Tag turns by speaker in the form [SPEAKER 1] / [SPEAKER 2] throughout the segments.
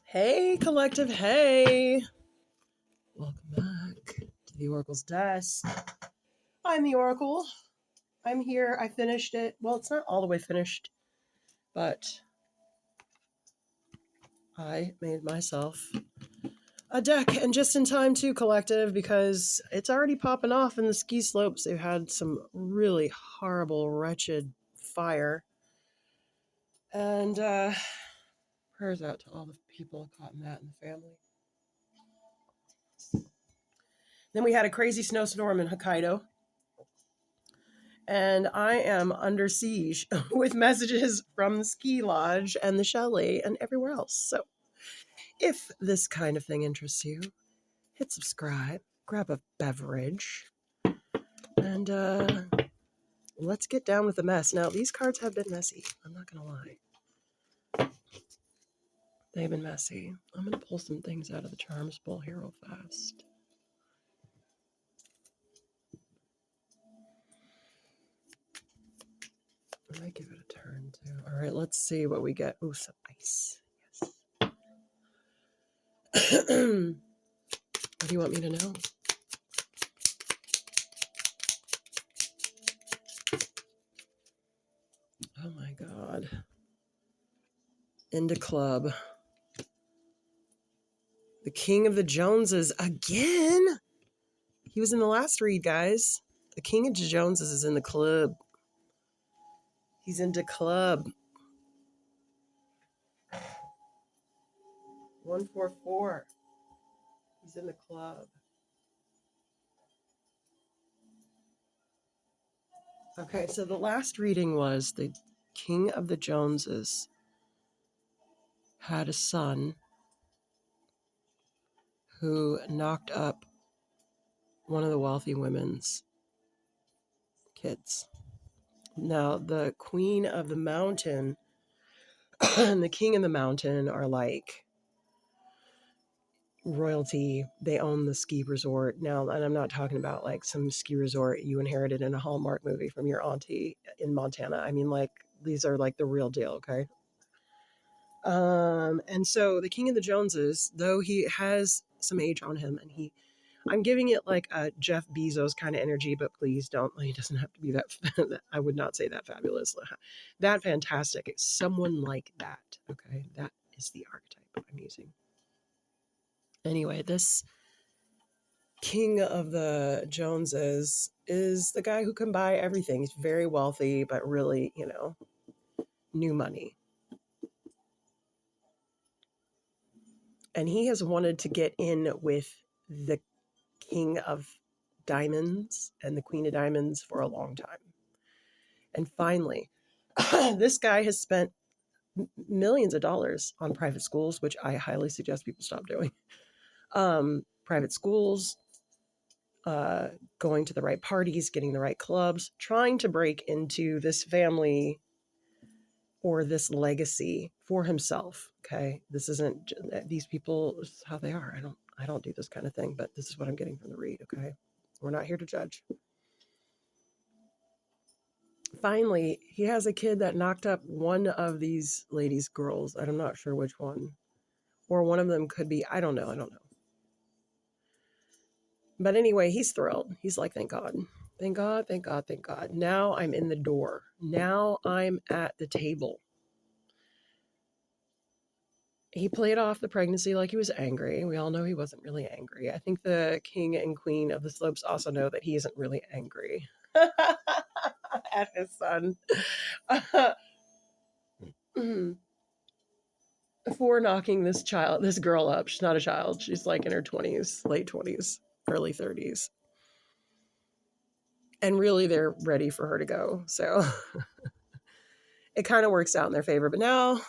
[SPEAKER 1] Hey, collective. Hey. Welcome back to the Oracle's desk. I'm the Oracle. I'm here. I finished it. Well, it's not all the way finished, but I made myself a deck, and just in time too, collective, because it's already popping off in the ski slopes. They've had some really horrible, wretched fire. And prayers out to all the people caught in that and the family. Then we had a crazy snowstorm in Hokkaido. And I am under siege with messages from the ski lodge and the chalet and everywhere else. So if this kind of thing interests you, hit subscribe, grab a beverage, and let's get down with the mess. Now, these cards have been messy. I'm not going to lie. They've been messy. I'm going to pull some things out of the Charms Bowl here real fast. I might give it a turn, too. All right, let's see what we get. Ooh, some ice. Yes. What do you want me to know? Oh, my God. Into club. The King of the Joneses again. He was in the last read, guys. The King of the Joneses is in the club. He's into club. 144. He's in the club. Okay, so the last reading was the King of the Joneses had a son who knocked up one of the wealthy women's kids. Now, the Queen of the Mountain and the King of the Mountain are like royalty. They own the ski resort now, and I'm not talking about like some ski resort you inherited in a Hallmark movie from your auntie in Montana. I mean, like, these are like the real deal. Okay. And so the King of the Joneses, though he has some age on him, and I'm giving it like a Jeff Bezos kind of energy, but please don't, he doesn't have to be that, I would not say that fabulous, that fantastic. It's someone like that. Okay. That is the archetype I'm using. Anyway, this King of the Joneses is the guy who can buy everything. He's very wealthy, but really, new money. And he has wanted to get in with the King of Diamonds and the Queen of Diamonds for a long time. And finally, this guy has spent millions of dollars on private schools, which I highly suggest people stop doing. Private schools, going to the right parties, getting the right clubs, trying to break into this family or this legacy for himself. Okay. This isn't, these people, this is how they are. I don't do this kind of thing, but this is what I'm getting from the read. Okay. We're not here to judge. Finally, he has a kid that knocked up one of these ladies' girls. I'm not sure which one. Or one of them could be, I don't know. But anyway, he's thrilled. He's like, thank God. Thank God, thank God, thank God. Now I'm in the door. Now I'm at the table. He played off the pregnancy like he was angry. We all know he wasn't really angry. I think the king and queen of the slopes also know that he isn't really angry at his son. For knocking this girl up. She's not a child. She's like in her 20s, late 20s, early 30s. And really, they're ready for her to go. So it kind of works out in their favor. But now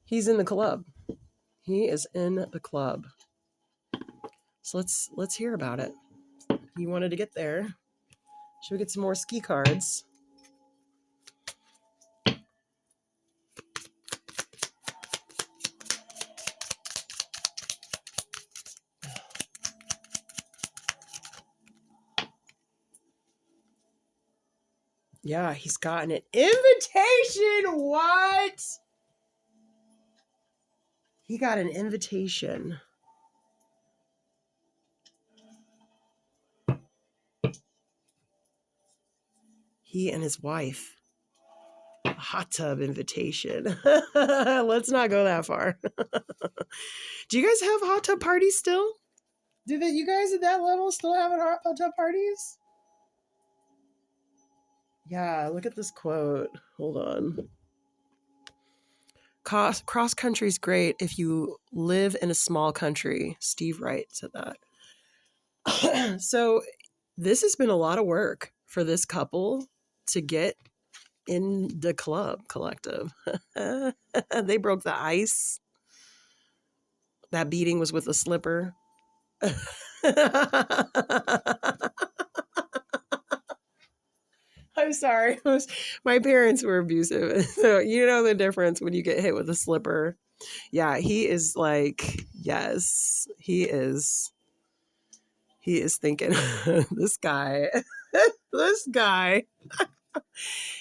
[SPEAKER 1] he's in the club. He is in the club. So let's hear about it. He wanted to get there. Should we get some more ski cards? Yeah, he's gotten an invitation. What? He got an invitation. He and his wife. A hot tub invitation. Let's not go that far. Do you guys have hot tub parties still? Do you guys at that level still have hot tub parties? Yeah, look at this quote. Hold on. Cross country is great if you live in a small country. Steve Wright said that. So this has been a lot of work for this couple to get in the club collective. They broke the ice. That beating was with a slipper. I'm sorry. My parents were abusive. So you know the difference when you get hit with a slipper. Yeah, he is like, yes, he is thinking, this guy,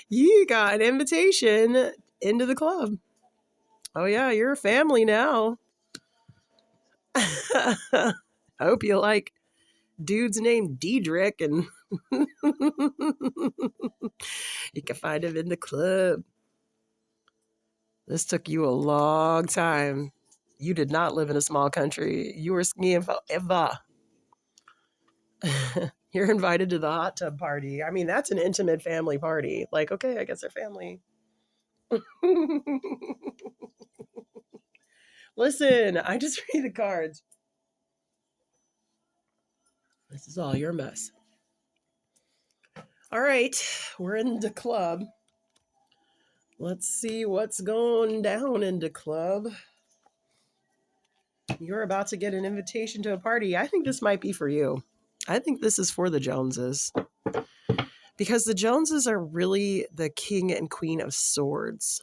[SPEAKER 1] you got an invitation into the club. Oh yeah, you're a family now. I hope you like dudes named Diedrich and you can find him in the club. This took you a long time. You did not live in a small country. You were skiing forever. You're invited to the hot tub party. I mean, that's an intimate family party. Like, okay, I guess they're family. Listen, I just read the cards. This is all your mess. All right, we're in the club. Let's see what's going down in the club. You're about to get an invitation to a party. I think this might be for you. I think this is for the Joneses. Because the Joneses are really the king and queen of swords.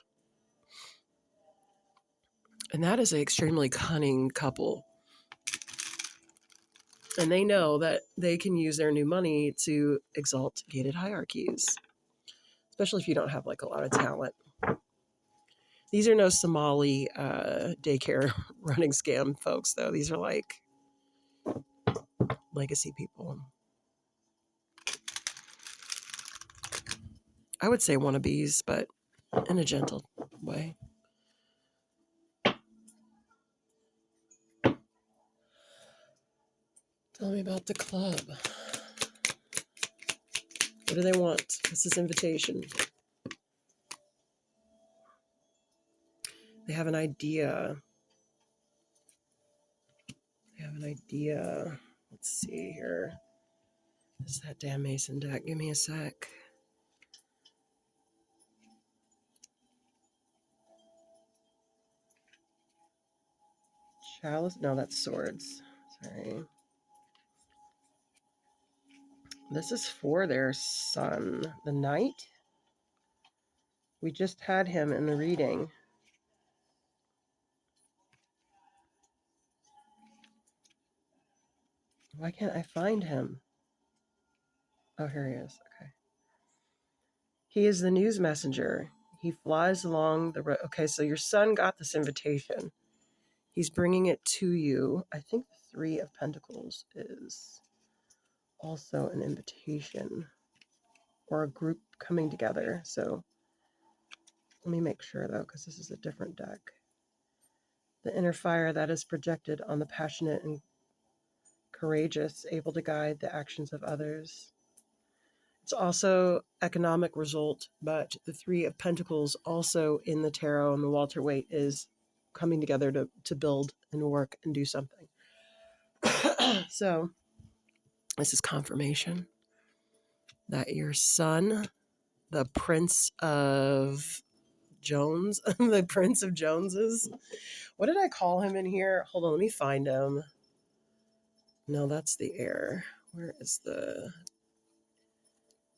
[SPEAKER 1] And that is an extremely cunning couple. And they know that they can use their new money to exalt gated hierarchies, especially if you don't have like a lot of talent. These are no Somali daycare running scam folks, though. These are like legacy people. I would say wannabes, but in a gentle way. Tell me about the club. What do they want? What's this invitation? They have an idea. Let's see here. This is that damn Mason deck. Give me a sec. Chalice? No, that's swords. Sorry. This is for their son. The knight? We just had him in the reading. Why can't I find him? Oh, here he is. Okay. He is the news messenger. He flies along the road. Okay, so your son got this invitation. He's bringing it to you. I think the Three of Pentacles is also an invitation or a group coming together. So let me make sure, though, because this is a different deck. The inner fire that is projected on the passionate and courageous, able to guide the actions of others. It's also economic result, but the Three of Pentacles also in the tarot and the Walter Waite is coming together to build and work and do something. So this is confirmation that your son, the Prince of Jones, the Prince of Joneses. What did I call him in here? Hold on, let me find him. No, that's the heir. Where is the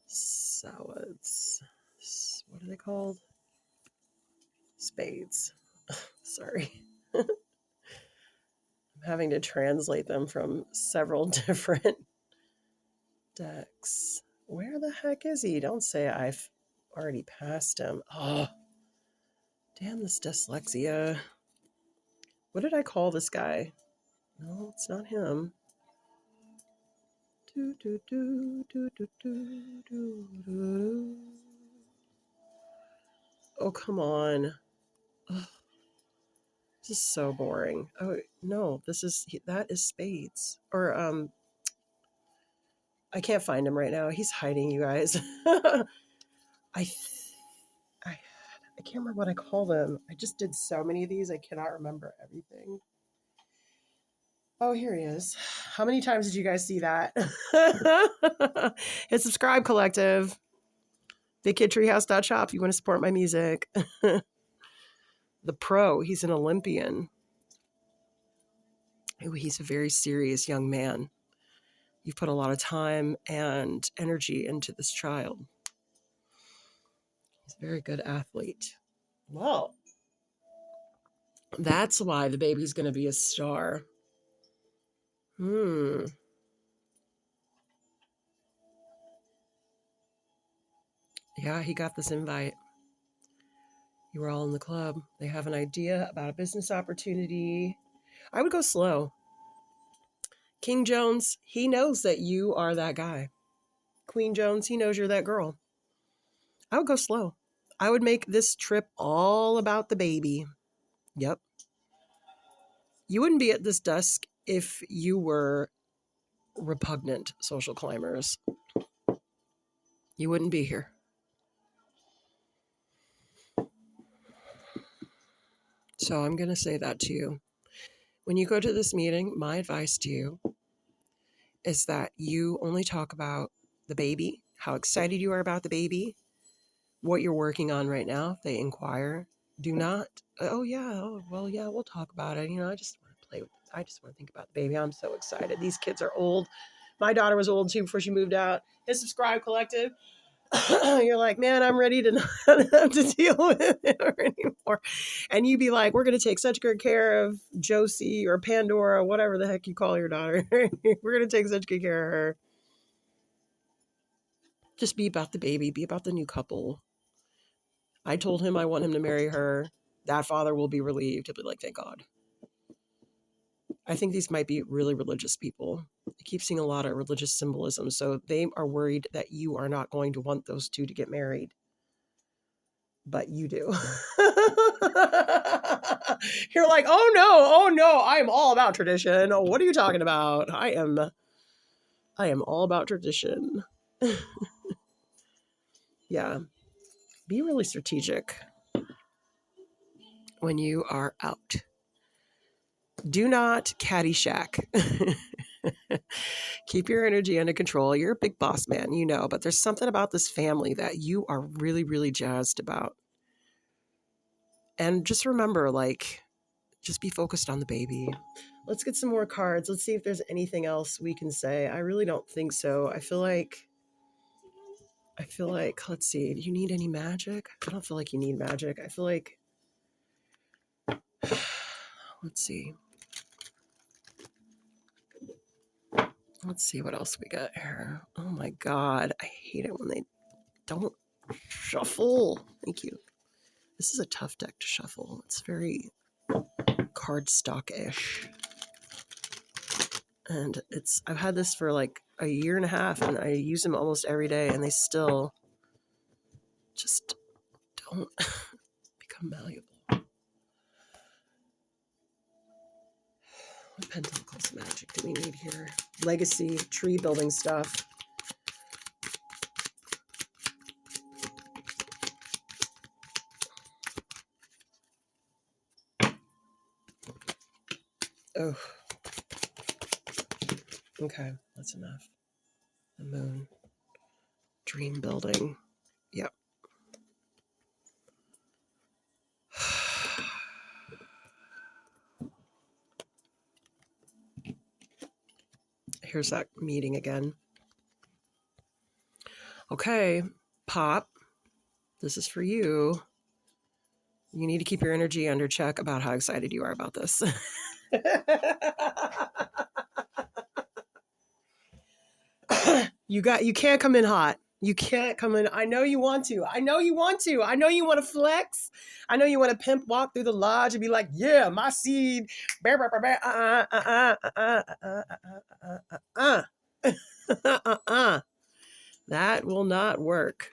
[SPEAKER 1] salads? What are they called? Spades. Sorry. I'm having to translate them from several different decks. Where the heck is he? Don't say I've already passed him. Oh, damn this dyslexia. What did I call this guy? No, it's not him. Do, do, do, do, do, do, do, do. Oh, come on. Ugh, this is so boring. Oh, no, that is Spades. Or, I can't find him right now. He's hiding, you guys. I, th- I can't remember what I call them. I just did so many of these, I cannot remember everything. Oh, here he is. How many times did you guys see that? Hit subscribe, collective. BigKidTreehouse.shop if you want to support my music. The Pro, he's an Olympian. Ooh, he's a very serious young man. You've put a lot of time and energy into this child. He's a very good athlete. Well, that's why the baby's going to be a star. Yeah, he got this invite. You were all in the club. They have an idea about a business opportunity. I would go slow. King Jones, he knows that you are that guy. Queen Jones, he knows you're that girl. I would go slow. I would make this trip all about the baby. Yep. You wouldn't be at this dusk if you were repugnant social climbers. You wouldn't be here. So I'm going to say that to you. When you go to this meeting, my advice to you is that you only talk about the baby, how excited you are about the baby, what you're working on right now. If they inquire, do not, oh yeah, oh, well, yeah, we'll talk about it. I just want to play with it. I just want to think about the baby. I'm so excited. These kids are old. My daughter was old too before she moved out. Hit subscribe, collective. You're like, man, I'm ready to not have to deal with it anymore. And you'd be like, we're going to take such good care of Josie or Pandora, whatever the heck you call your daughter. We're going to take such good care of her. Just be about the baby, be about the new couple. I told him I want him to marry her. That father will be relieved. He'll be like, thank God. I think these might be really religious people. I keep seeing a lot of religious symbolism. So they are worried that you are not going to want those two to get married. But you do. You're like, oh no, I'm all about tradition. What are you talking about? I am all about tradition. Yeah. Be really strategic when you are out. Do not caddyshack. Keep your energy under control. You're a big boss man, but there's something about this family that you are really, really jazzed about. And just remember, just be focused on the baby. Let's get some more cards. Let's see if there's anything else we can say. I really don't think so. I feel like, let's see. Do you need any magic? I don't feel like you need magic. I feel like, let's see. Let's see what else we got here. Oh my God. I hate it when they don't shuffle. Thank you. This is a tough deck to shuffle. It's very cardstock-ish. And I've had this for like a year and a half, and I use them almost every day, and they still just don't become malleable. What Pentacles magic do we need here? Legacy, tree building stuff. Oh. Okay, that's enough. The moon. Dream building. Yep. Here's that meeting again. Okay, Pop, this is for you. You need to keep your energy under check about how excited you are about this. You can't come in hot. You can't come in. I know you want to. I know you want to. I know you want to flex. I know you want to pimp walk through the lodge and be like, yeah, my seed. That will not work.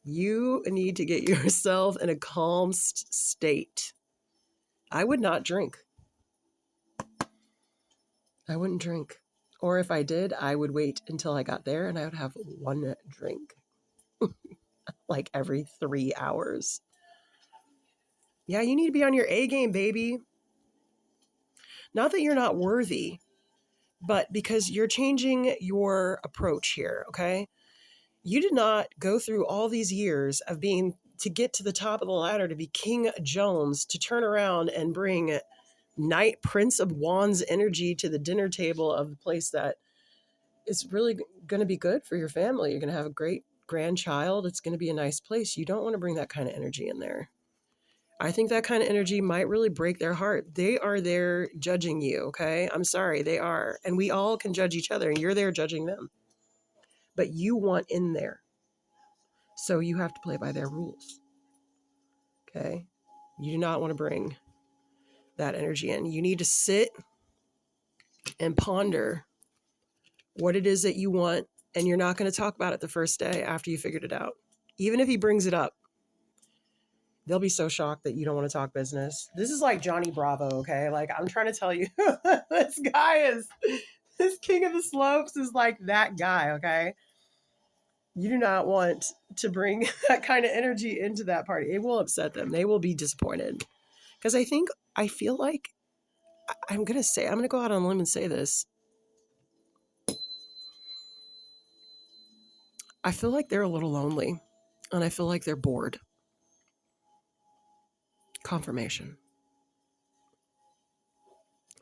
[SPEAKER 1] You need to get yourself in a calm state. I would not drink. I wouldn't drink. Or if I did, I would wait until I got there and I would have one drink. Like every 3 hours. Yeah, you need to be on your A game, baby. Not that you're not worthy, but because you're changing your approach here, okay? You did not go through all these years of being to get to the top of the ladder to be King Jones, to turn around and bring Knight Prince of Wands energy to the dinner table of the place that is really going to be good for your family. You're going to have a great grandchild. It's going to be a nice place. You don't want to bring that kind of energy in there. I think that kind of energy might really break their heart. They are there judging you, okay? I'm sorry, they are. And we all can judge each other, and you're there judging them. But you want in there. So you have to play by their rules, okay? You do not want to bring that energy in. You need to sit and ponder what it is that you want, and you're not going to talk about it the first day after you figured it out. Even if he brings it up, they'll be so shocked that you don't want to talk business. This is like Johnny Bravo, okay? Like, I'm trying to tell you, this king of the slopes is like that guy, okay? You do not want to bring that kind of energy into that party. It will upset them. They will be disappointed. Because I feel like, I'm going to go out on a limb and say this. I feel like they're a little lonely, and I feel like they're bored. Confirmation.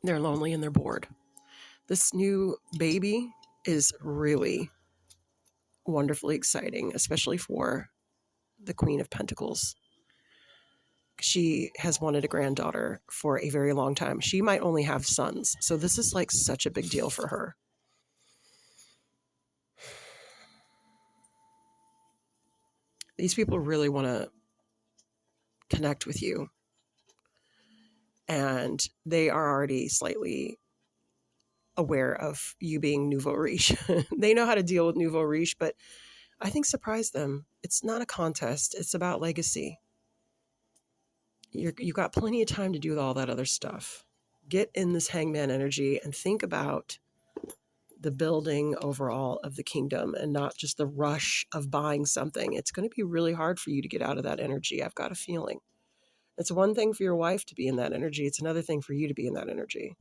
[SPEAKER 1] They're lonely and they're bored. This new baby is really wonderfully exciting, especially for the Queen of Pentacles. She has wanted a granddaughter for a very long time. She might only have sons, so this is like such a big deal for her. These people really want to connect with you, and they are already slightly aware of you being nouveau riche. They know how to deal with nouveau riche, but I think surprise them. It's not a contest. It's about legacy. You got plenty of time to do all that other stuff. Get in this hangman energy and think about the building overall of the kingdom and not just the rush of buying something. It's going to be really hard for you to get out of that energy. I've got a feeling. It's one thing for your wife to be in that energy. It's another thing for you to be in that energy.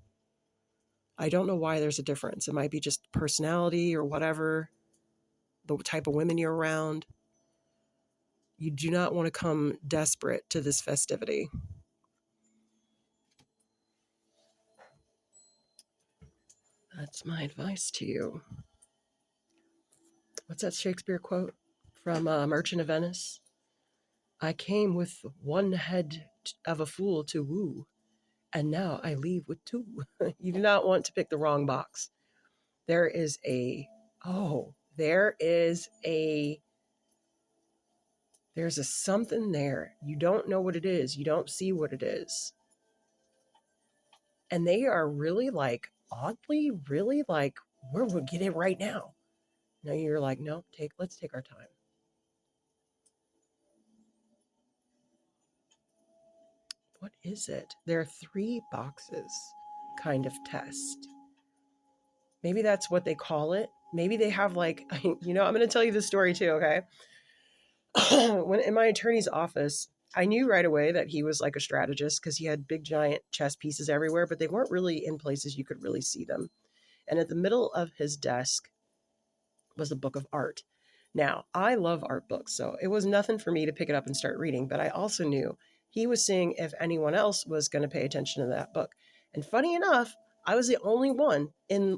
[SPEAKER 1] I don't know why there's a difference. It might be just personality or whatever, the type of women you're around. You do not want to come desperate to this festivity. That's my advice to you. What's that Shakespeare quote from Merchant of Venice? I came with one head of a fool to woo, and now I leave with two. You do not want to pick the wrong box. There's a something there. You don't know what it is. You don't see what it is. And they are really like, oddly, really like, we'll get it right now. Now you're like, no, let's take our time. What is it? There are 3 boxes kind of test. Maybe that's what they call it. Maybe they have like, I'm going to tell you this story too, okay? When in my attorney's office, I knew right away that he was like a strategist because he had big giant chess pieces everywhere, but they weren't really in places you could really see them. And at the middle of his desk was a book of art. Now, I love art books, so it was nothing for me to pick it up and start reading, but I also knew he was seeing if anyone else was going to pay attention to that book. And funny enough, I was the only one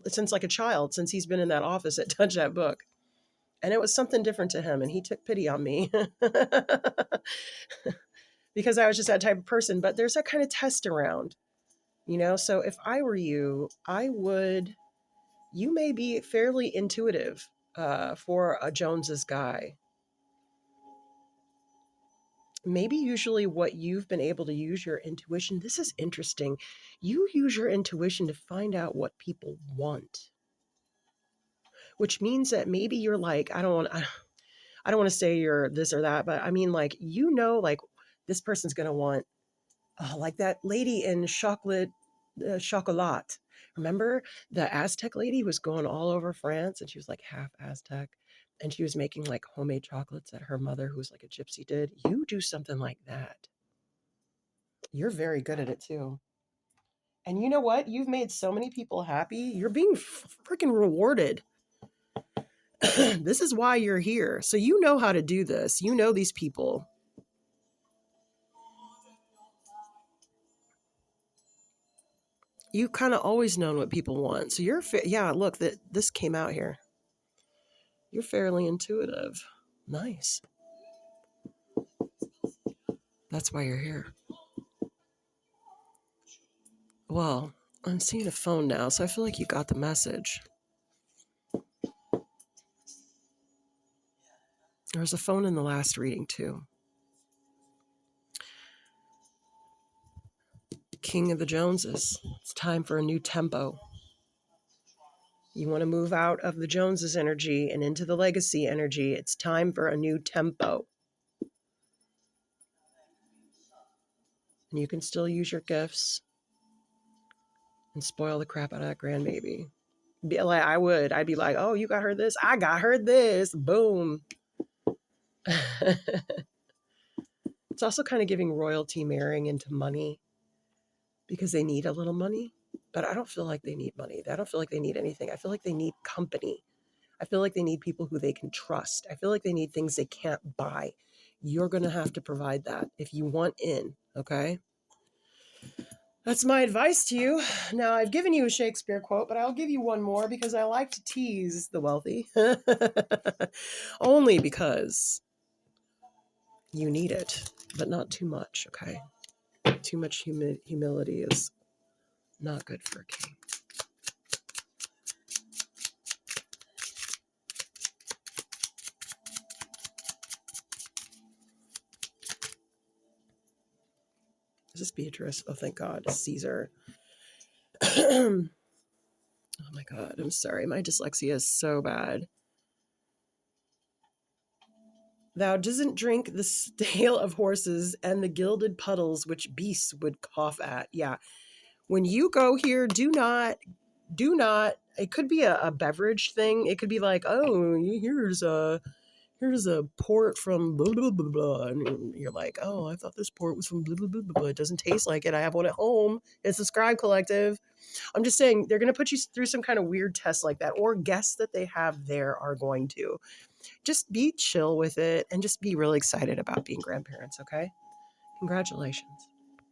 [SPEAKER 1] since like a child, since he's been in that office, that touched that book. And it was something different to him, and he took pity on me because I was just that type of person. But there's that kind of test around, So if I were you, you may be fairly intuitive for a Jones's guy. Maybe usually what you've been able to use your intuition. This is interesting. You use your intuition to find out what people want, which means that maybe you're like, I don't want to say you're this or that, but I mean, like, like this person's going to want, like that lady in chocolat. Remember the Aztec lady was going all over France and she was like half Aztec and she was making like homemade chocolates that her mother, who was like a gypsy, did. You do something like that. You're very good at it too. And you know what? You've made so many people happy. You're being freaking rewarded. This is why you're here. So you know how to do this. You know these people. You kind of always known what people want. So yeah, look, that this came out here. You're fairly intuitive. Nice. That's why you're here. Well, I'm seeing a phone now, so I feel like you got the message. There was a phone in the last reading too. King of the Joneses. It's time for a new tempo. You want to move out of the Joneses energy and into the legacy energy. It's time for a new tempo. And you can still use your gifts and spoil the crap out of that grandbaby. I'd be like, oh, you got her this. I got her this. Boom. It's also kind of giving royalty marrying into money because they need a little money. But I don't feel like they need money. I don't feel like they need anything. I feel like they need company. I feel like they need people who they can trust. I feel like they need things they can't buy. You're going to have to provide that if you want in, okay? That's my advice to you. Now, I've given you a Shakespeare quote, but I'll give you one more because I like to tease the wealthy. Only because you need it, but not too much, okay? Too much humility is not good for a king. Is this Beatrice? Oh, thank God. Caesar. Oh my God. I'm sorry. My dyslexia is so bad. Thou doesn't drink the stale of horses and the gilded puddles which beasts would cough at. Yeah. When you go here, do not, it could be a beverage thing. It could be like, oh, here's a port from blah, blah, blah, blah. And you're like, oh, I thought this port was from blah, blah, blah, blah. It doesn't taste like it. I have one at home. It's the Scribe Collective. I'm just saying they're going to put you through some kind of weird test like that, or guests that they have there are going to. Just be chill with it and just be really excited about being grandparents, okay? Congratulations.